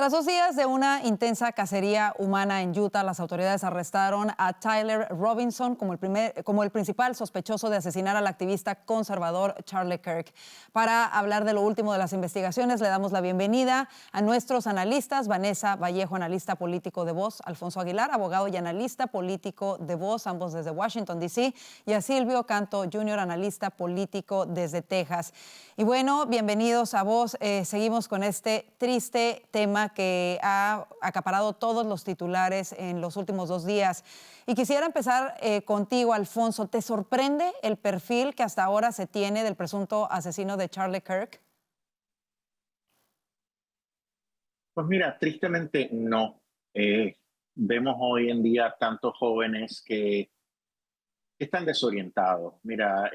Tras 2 días de una intensa cacería humana en Utah, las autoridades arrestaron a Tyler Robinson como el principal sospechoso de asesinar al activista conservador Charlie Kirk. Para hablar de lo último de las investigaciones, le damos la bienvenida a nuestros analistas: Vanessa Vallejo, analista político de Voz; Alfonso Aguilar, abogado y analista político de Voz, ambos desde Washington, D.C., y a Silvio Canto Jr., analista político desde Texas. Y bueno, bienvenidos a Voz. Seguimos con este triste tema que ha acaparado todos los titulares en los últimos 2 días. Y quisiera empezar contigo, Alfonso. ¿Te sorprende el perfil que hasta ahora se tiene del presunto asesino de Charlie Kirk? Pues mira, tristemente no. Vemos hoy en día tantos jóvenes que están desorientados. Mira,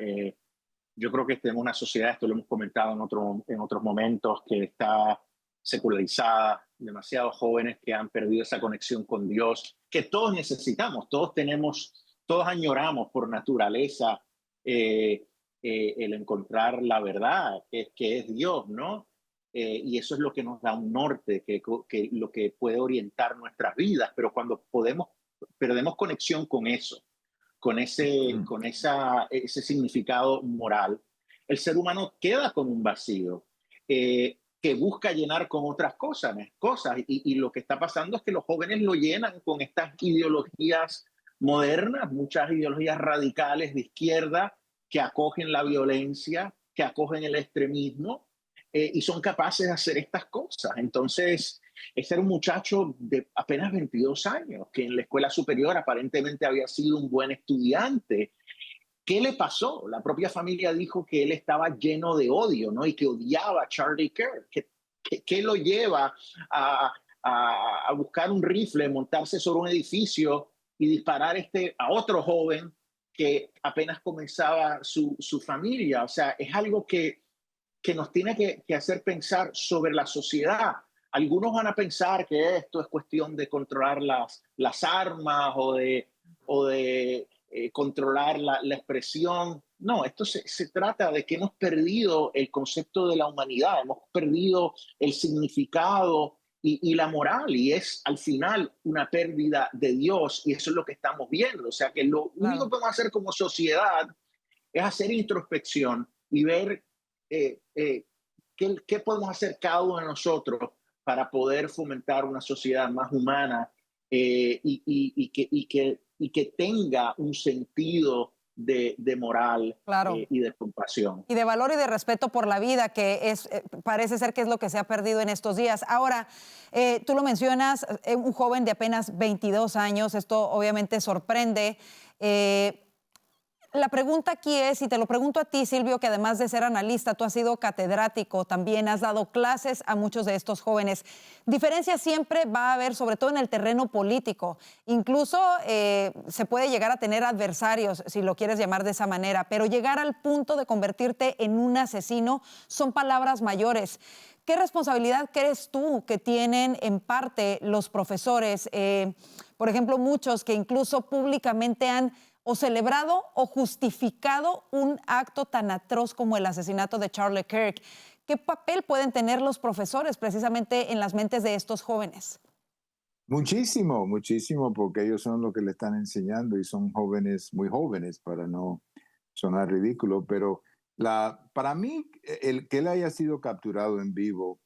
yo creo que tenemos una sociedad, esto lo hemos comentado en otros momentos, que está secularizada, demasiados jóvenes que han perdido esa conexión con Dios, que todos necesitamos, todos añoramos por naturaleza el encontrar la verdad, que es Dios, ¿no? Y eso es lo que nos da un norte, que lo que puede orientar nuestras vidas, pero cuando perdemos conexión con eso, ese significado moral, el ser humano queda con un vacío que busca llenar con otras cosas. Y lo que está pasando es que los jóvenes lo llenan con estas ideologías modernas, muchas ideologías radicales de izquierda que acogen la violencia, que acogen el extremismo, y son capaces de hacer estas cosas. Entonces, ese era un muchacho de apenas 22 años, que en la escuela superior aparentemente había sido un buen estudiante. ¿Qué le pasó? La propia familia dijo que él estaba lleno de odio, ¿no? Y que odiaba a Charlie Kirk. ¿Qué lo lleva a buscar un rifle, montarse sobre un edificio y disparar a otro joven que apenas comenzaba su familia? O sea, es algo que nos tiene que hacer pensar sobre la sociedad. Algunos van a pensar que esto es cuestión de controlar las armas o de controlar la expresión. No, esto se trata de que hemos perdido el concepto de la humanidad, hemos perdido el significado y la moral, y es al final una pérdida de Dios, y eso es lo que estamos viendo. O sea que lo único que Claro. podemos hacer como sociedad es hacer introspección y ver qué podemos hacer cada uno de nosotros para poder fomentar una sociedad más humana, y que tenga un sentido de moral Claro. y de compasión. Y de valor y de respeto por la vida, que parece ser que es lo que se ha perdido en estos días. Ahora, tú lo mencionas, un joven de apenas 22 años, esto obviamente sorprende. La pregunta aquí es, y te lo pregunto a ti, Silvio, que además de ser analista, tú has sido catedrático, también has dado clases a muchos de estos jóvenes. Diferencias siempre va a haber, sobre todo en el terreno político. Incluso se puede llegar a tener adversarios, si lo quieres llamar de esa manera, pero llegar al punto de convertirte en un asesino son palabras mayores. ¿Qué responsabilidad crees tú que tienen en parte los profesores? Por ejemplo, muchos que incluso públicamente han o celebrado o justificado un acto tan atroz como el asesinato de Charlie Kirk. ¿Qué papel pueden tener los profesores precisamente en las mentes de estos jóvenes? Muchísimo, muchísimo, porque ellos son los que le están enseñando y son jóvenes, muy jóvenes, para no sonar ridículo, pero para mí, el que él haya sido capturado en vivo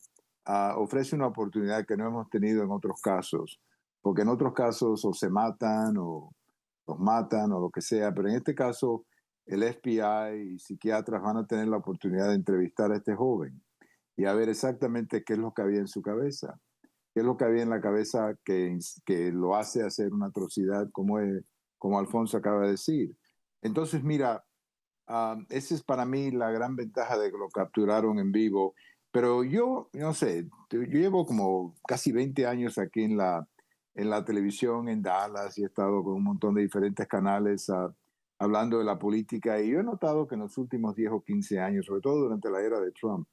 ofrece una oportunidad que no hemos tenido en otros casos, porque en otros casos o se matan o los matan o lo que sea, pero en este caso el FBI y psiquiatras van a tener la oportunidad de entrevistar a este joven y a ver exactamente qué es lo que había en su cabeza, qué es lo que había en la cabeza que lo hace hacer una atrocidad como Alfonso acaba de decir. Entonces, mira, esa es para mí la gran ventaja de que lo capturaron en vivo, pero yo no sé, yo llevo como casi 20 años aquí en la televisión en Dallas y he estado con un montón de diferentes canales hablando de la política, y yo he notado que en los últimos 10 o 15 años, sobre todo durante la era de Trump,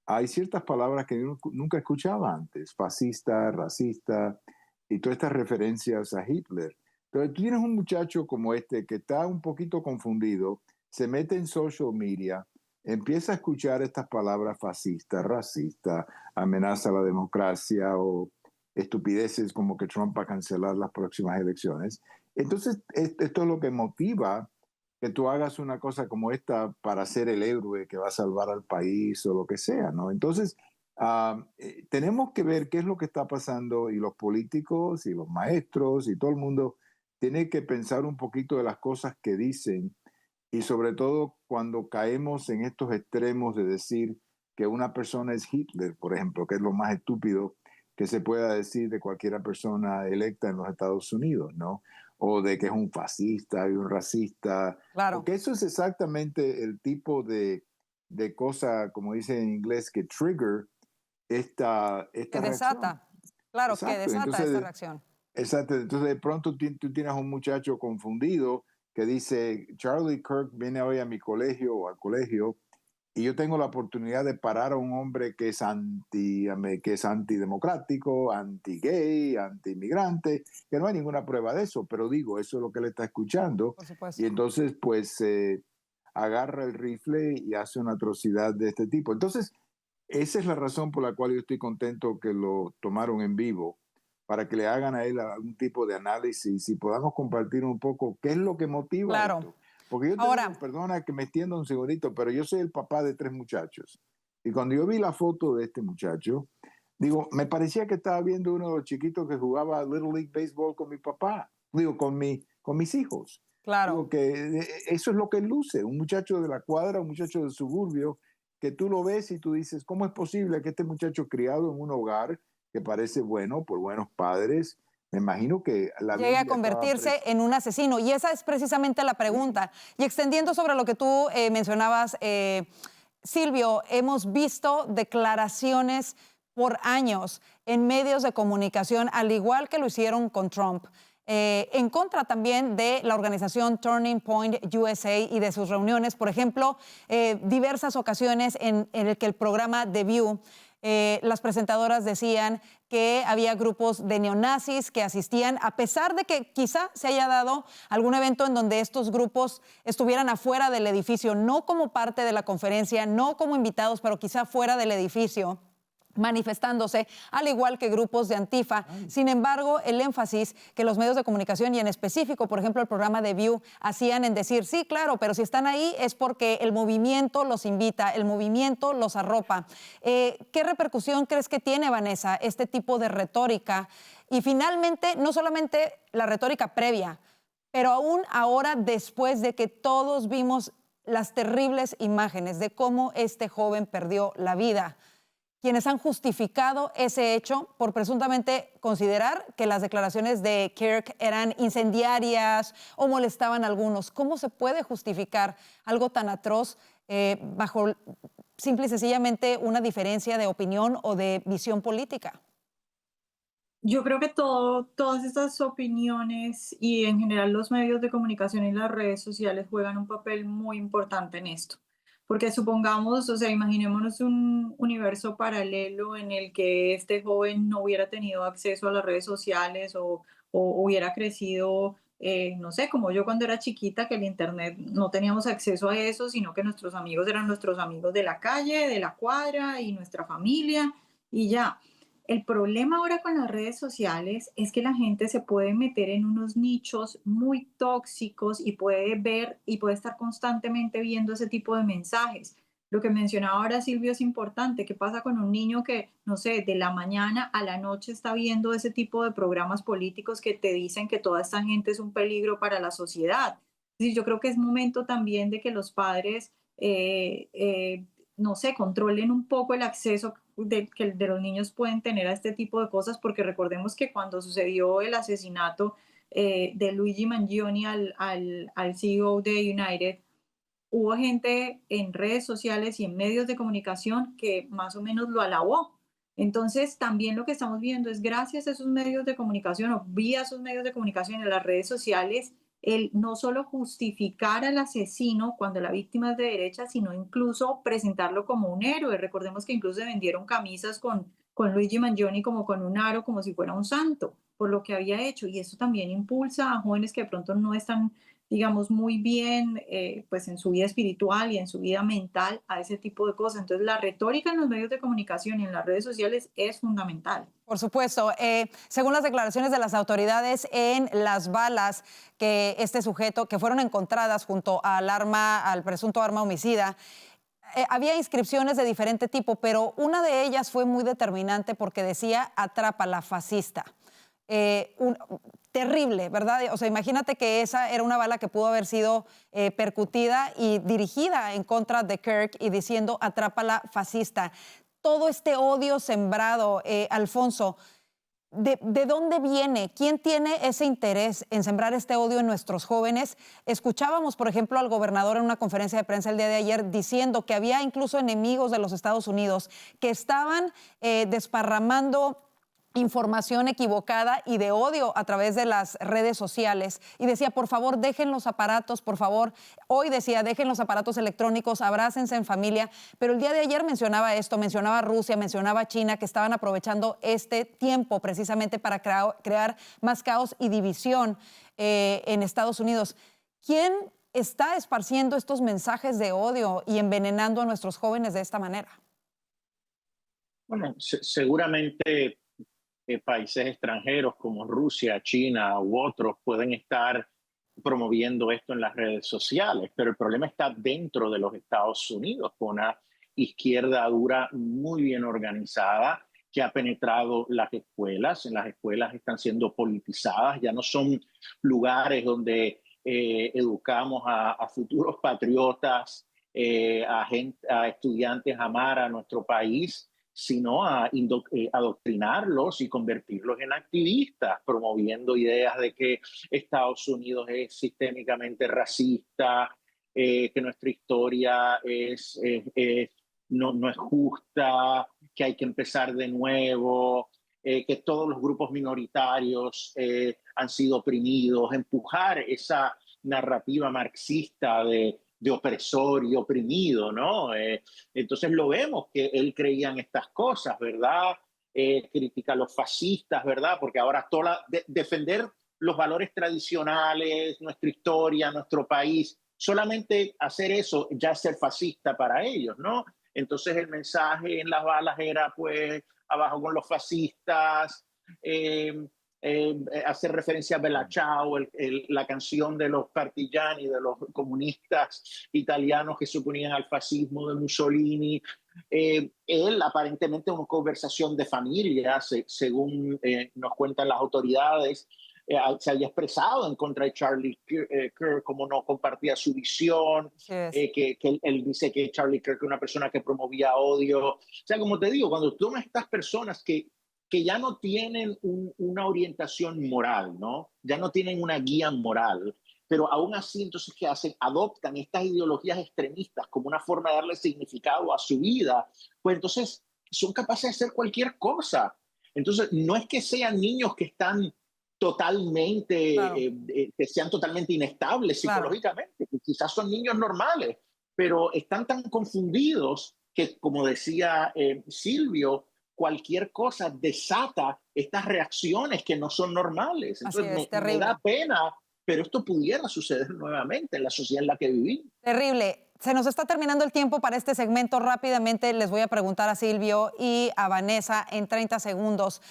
hay ciertas palabras que yo nunca escuchaba antes: fascista, racista y todas estas referencias a Hitler. Pero tú tienes un muchacho como este que está un poquito confundido, se mete en social media, empieza a escuchar estas palabras fascistas, racistas, amenaza a la democracia o estupideces como que Trump va a cancelar las próximas elecciones. Entonces, esto es lo que motiva que tú hagas una cosa como esta para ser el héroe que va a salvar al país o lo que sea, ¿no? Entonces, tenemos que ver qué es lo que está pasando y los políticos y los maestros y todo el mundo tiene que pensar un poquito de las cosas que dicen y sobre todo cuando caemos en estos extremos de decir que una persona es Hitler, por ejemplo, que es lo más estúpido que se pueda decir de cualquier persona electa en los Estados Unidos, ¿no? O de que es un fascista y un racista, Claro, porque eso es exactamente el tipo de cosa, como dice en inglés, que trigger que esta reacción. desata, claro, que Exacto, desata esta entonces, reacción. exacto, entonces de pronto tú tienes un muchacho confundido que dice, Charlie Kirk viene hoy a mi colegio o al colegio y yo tengo la oportunidad de parar a un hombre que es antidemocrático, anti-gay, anti-inmigrante, que no hay ninguna prueba de eso, pero digo, eso es lo que él está escuchando. Por Y supuesto. entonces, pues, agarra el rifle y hace una atrocidad de este tipo. Entonces, esa es la razón por la cual yo estoy contento que lo tomaron en vivo, para que le hagan a él algún tipo de análisis y podamos compartir un poco qué es lo que motiva Claro. esto. Porque yo te Ahora, digo, perdona que me extienda un segundito, pero yo soy el papá de 3 muchachos. Y cuando yo vi la foto de este muchacho, digo, me parecía que estaba viendo uno de los chiquitos que jugaba Little League Baseball con mi papá, digo, con mis hijos. claro. Digo que eso es lo que él luce, un muchacho de la cuadra, un muchacho del suburbio, que tú lo ves y tú dices, ¿cómo es posible que este muchacho criado en un hogar que parece bueno, por buenos padres, me imagino que la Llegue a Biblia estaba convertirse en un asesino? Y esa es precisamente la pregunta. Y extendiendo sobre lo que tú mencionabas, Silvio, hemos visto declaraciones por años en medios de comunicación, al igual que lo hicieron con Trump, en contra también de la organización Turning Point USA y de sus reuniones. Por ejemplo, diversas ocasiones en el que el programa The View, las presentadoras decían que había grupos de neonazis que asistían, a pesar de que quizá se haya dado algún evento en donde estos grupos estuvieran afuera del edificio, no como parte de la conferencia, no como invitados, pero quizá fuera del edificio, manifestándose, al igual que grupos de Antifa. Sin embargo, el énfasis que los medios de comunicación y en específico, por ejemplo, el programa de View, hacían en decir, sí, claro, pero si están ahí es porque el movimiento los invita, el movimiento los arropa. ¿Qué repercusión crees que tiene, Vanessa, este tipo de retórica? Y finalmente, no solamente la retórica previa, pero aún ahora, después de que todos vimos las terribles imágenes de cómo este joven perdió la vida, quienes han justificado ese hecho por presuntamente considerar que las declaraciones de Kirk eran incendiarias o molestaban a algunos. ¿Cómo se puede justificar algo tan atroz bajo simple y sencillamente una diferencia de opinión o de visión política? Yo creo que todas estas opiniones y en general los medios de comunicación y las redes sociales juegan un papel muy importante en esto. Porque supongamos, o sea, imaginémonos un universo paralelo en el que este joven no hubiera tenido acceso a las redes sociales o hubiera crecido, no sé, como yo cuando era chiquita, que el internet no teníamos acceso a eso, sino que nuestros amigos eran nuestros amigos de la calle, de la cuadra y nuestra familia y ya. El problema ahora con las redes sociales es que la gente se puede meter en unos nichos muy tóxicos y puede ver y puede estar constantemente viendo ese tipo de mensajes. Lo que mencionaba ahora Silvio es importante. ¿Qué pasa con un niño que, no sé, de la mañana a la noche está viendo ese tipo de programas políticos que te dicen que toda esta gente es un peligro para la sociedad? Es decir, yo creo que es momento también de que los padres no sé, controlen un poco el acceso de los niños pueden tener a este tipo de cosas, porque recordemos que cuando sucedió el asesinato de Luigi Mangione al CEO de United, hubo gente en redes sociales y en medios de comunicación que más o menos lo alabó. Entonces, también lo que estamos viendo es gracias a esos medios de comunicación o vía esos medios de comunicación en las redes sociales, el no solo justificar al asesino cuando la víctima es de derecha, sino incluso presentarlo como un héroe. Recordemos que incluso se vendieron camisas con Luigi Mangione como con un aro, como si fuera un santo, por lo que había hecho. Y eso también impulsa a jóvenes que de pronto no están digamos, muy bien, pues en su vida espiritual y en su vida mental a ese tipo de cosas. Entonces, la retórica en los medios de comunicación y en las redes sociales es fundamental. Por supuesto. Según las declaraciones de las autoridades, en las balas que este sujeto, que fueron encontradas junto al presunto arma homicida, había inscripciones de diferente tipo, pero una de ellas fue muy determinante porque decía "Atrápala, fascista". Terrible, ¿verdad? O sea, imagínate que esa era una bala que pudo haber sido percutida y dirigida en contra de Kirk y diciendo "Atrápala, fascista". Todo este odio sembrado, Alfonso, ¿de dónde viene? ¿Quién tiene ese interés en sembrar este odio en nuestros jóvenes? Escuchábamos, por ejemplo, al gobernador en una conferencia de prensa el día de ayer diciendo que había incluso enemigos de los Estados Unidos que estaban desparramando información equivocada y de odio a través de las redes sociales. Y decía, por favor, dejen los aparatos, por favor. Hoy decía, dejen los aparatos electrónicos, abrácense en familia. Pero el día de ayer mencionaba esto, mencionaba Rusia, mencionaba China, que estaban aprovechando este tiempo precisamente para crear más caos y división en Estados Unidos. ¿Quién está esparciendo estos mensajes de odio y envenenando a nuestros jóvenes de esta manera? Bueno, seguramente países extranjeros como Rusia, China u otros pueden estar promoviendo esto en las redes sociales, pero el problema está dentro de los Estados Unidos, con una izquierda dura muy bien organizada que ha penetrado las escuelas. En las escuelas están siendo politizadas, ya no son lugares donde educamos a futuros patriotas, a estudiantes a amar a nuestro país, sino a adoctrinarlos y convertirlos en activistas, promoviendo ideas de que Estados Unidos es sistémicamente racista, que nuestra historia no es justa, que hay que empezar de nuevo, que todos los grupos minoritarios han sido oprimidos, empujar esa narrativa marxista de opresor y oprimido, ¿no? Entonces lo vemos que él creía en estas cosas, ¿verdad? Critica a los fascistas, ¿verdad? Porque ahora defender los valores tradicionales, nuestra historia, nuestro país, solamente hacer eso ya es ser fascista para ellos, ¿no? Entonces el mensaje en las balas era, pues, abajo con los fascistas, hacer referencia a Bella Ciao, la canción de los partigiani, de los comunistas italianos que se oponían al fascismo de Mussolini. Él aparentemente una conversación de familia, según nos cuentan las autoridades, se había expresado en contra de Charlie Kirk, como no compartía su visión, que él dice que Charlie Kirk es una persona que promovía odio. O sea, como te digo, cuando tú ves estas personas que ya no tienen una orientación moral, ¿no? Ya no tienen una guía moral, pero aún así, entonces, ¿qué hacen? Adoptan estas ideologías extremistas como una forma de darle significado a su vida, pues entonces son capaces de hacer cualquier cosa. Entonces, no es que sean niños que están totalmente, Claro. que sean totalmente inestables psicológicamente, claro, que quizás son niños normales, pero están tan confundidos que, como decía Silvio, cualquier cosa desata estas reacciones que no son normales. Entonces me da pena, pero esto pudiera suceder nuevamente en la sociedad en la que vivimos. Terrible. Se nos está terminando el tiempo para este segmento. Rápidamente les voy a preguntar a Silvio y a Vanessa en 30 segundos.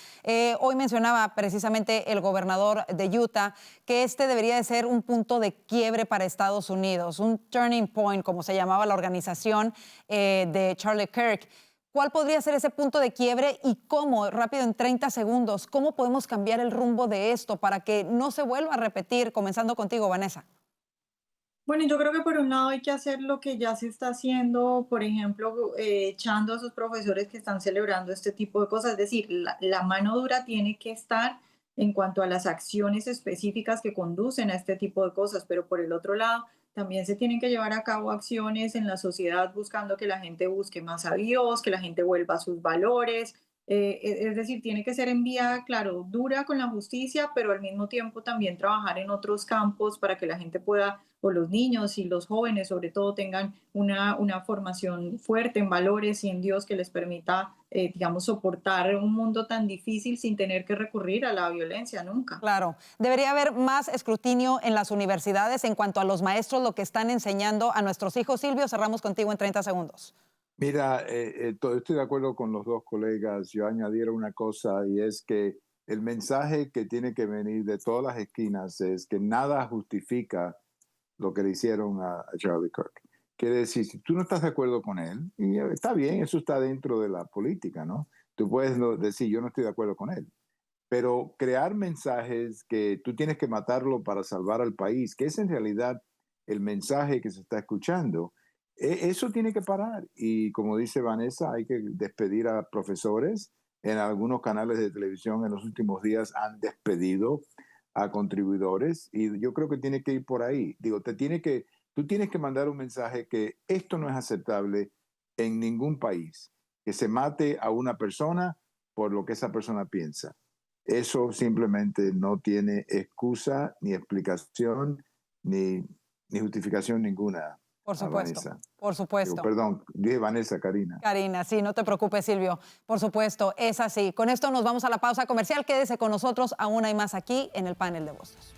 Hoy mencionaba precisamente el gobernador de Utah que este debería de ser un punto de quiebre para Estados Unidos, un turning point, como se llamaba la organización de Charlie Kirk. ¿Cuál podría ser ese punto de quiebre y cómo, rápido en 30 segundos, cómo podemos cambiar el rumbo de esto para que no se vuelva a repetir? Comenzando contigo, Vanessa. Bueno, yo creo que por un lado hay que hacer lo que ya se está haciendo, por ejemplo, echando a esos profesores que están celebrando este tipo de cosas. Es decir, la mano dura tiene que estar en cuanto a las acciones específicas que conducen a este tipo de cosas, pero por el otro lado, también se tienen que llevar a cabo acciones en la sociedad buscando que la gente busque más a Dios, que la gente vuelva a sus valores, Es decir, tiene que ser en vía, claro, dura con la justicia, pero al mismo tiempo también trabajar en otros campos para que la gente pueda, o los niños y los jóvenes sobre todo, tengan una formación fuerte en valores y en Dios que les permita, digamos, soportar un mundo tan difícil sin tener que recurrir a la violencia nunca. Claro, debería haber más escrutinio en las universidades en cuanto a los maestros, lo que están enseñando a nuestros hijos. Silvio, cerramos contigo en 30 segundos. Mira, estoy de acuerdo con los dos colegas. Yo añadiera una cosa y es que el mensaje que tiene que venir de todas las esquinas es que nada justifica lo que le hicieron a Charlie Kirk. Quiere decir, si tú no estás de acuerdo con él, y está bien, eso está dentro de la política, ¿no? Tú puedes decir, yo no estoy de acuerdo con él, pero crear mensajes que tú tienes que matarlo para salvar al país, que es en realidad el mensaje que se está escuchando, eso tiene que parar. Y como dice Vanessa, hay que despedir a profesores. En algunos canales de televisión en los últimos días han despedido a contribuidores y yo creo que tiene que ir por ahí. Digo, tú tienes que mandar un mensaje que esto no es aceptable en ningún país, que se mate a una persona por lo que esa persona piensa. Eso simplemente no tiene excusa, ni explicación, ni justificación ninguna. Por supuesto, Vanessa. por Digo, supuesto. perdón, dije Vanessa, Karina. Karina, sí, no te preocupes, Silvio. Por supuesto, es así. Con esto nos vamos a la pausa comercial. Quédese con nosotros, aún hay más aquí en el panel de voces.